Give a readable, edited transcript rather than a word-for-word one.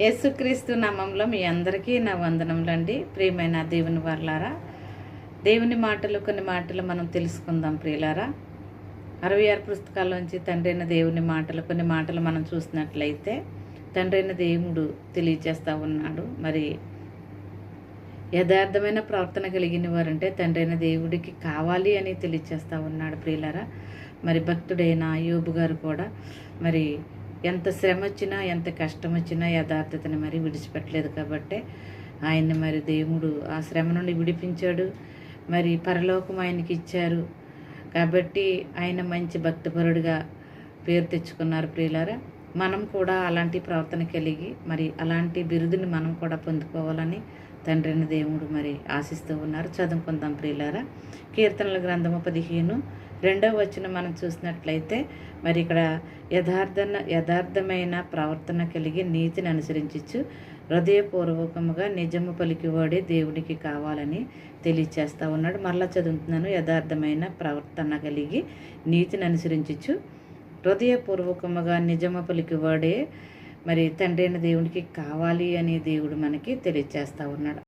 యేసుక్రీస్తు నామంలో మీ అందరికీ నా వందనములండి. ప్రియమైన దేవుని వర్లారా, దేవుని మాటలు కొన్ని మాటలు మనం తెలుసుకుందాం ప్రియులారా. 66 పుస్తకాల్లోంచి తండ్రైన దేవుని మాటలు కొన్ని మాటలు మనం చూసినట్లయితే తండ్రైన దేవుడు తెలియజేస్తూ ఉన్నాడు. మరి యథార్థమైన ప్రవర్తన కలిగిన వారంటే తండ్రైన దేవుడికి కావాలి అని తెలియజేస్తూ ఉన్నాడు ప్రియులారా. మరి భక్తుడైన యోబు గారు కూడా మరి ఎంత శ్రమ వచ్చినా ఎంత కష్టం వచ్చినా యథార్థతని మరి విడిచిపెట్టలేదు కాబట్టి ఆయన్ని మరి దేవుడు ఆ శ్రమ నుండి విడిపించాడు. మరి పరలోకం ఆయనకి ఇచ్చారు కాబట్టి ఆయన మంచి భక్తిపరుడిగా పేరు తెచ్చుకున్నారు ప్రియులారా. మనం కూడా అలాంటి ప్రవర్తన కలిగి మరి అలాంటి బిరుదుని మనం కూడా పొందుకోవాలని తండ్రిని దేవుడు మరి ఆశిస్తూ ఉన్నారు. చదువుకుందాం ప్రియులారా. కీర్తనల గ్రంథము 15:2 వచనం మనం చూసినట్లయితే మరి ఇక్కడ యథార్థమైన ప్రవర్తన కలిగి నీతిని అనుసరించచ్చు హృదయపూర్వకముగా నిజము పలికివాడే దేవుడికి కావాలని తెలియచేస్తూ ఉన్నాడు. మరలా చదువుతున్నాను. యథార్థమైన ప్రవర్తన కలిగి నీతిని అనుసరించచ్చు హృదయపూర్వకముగా నిజము పలికివాడే మరి తండ్రి అయిన దేవుడికి కావాలి అని దేవుడు మనకి తెలియచేస్తూ ఉన్నాడు.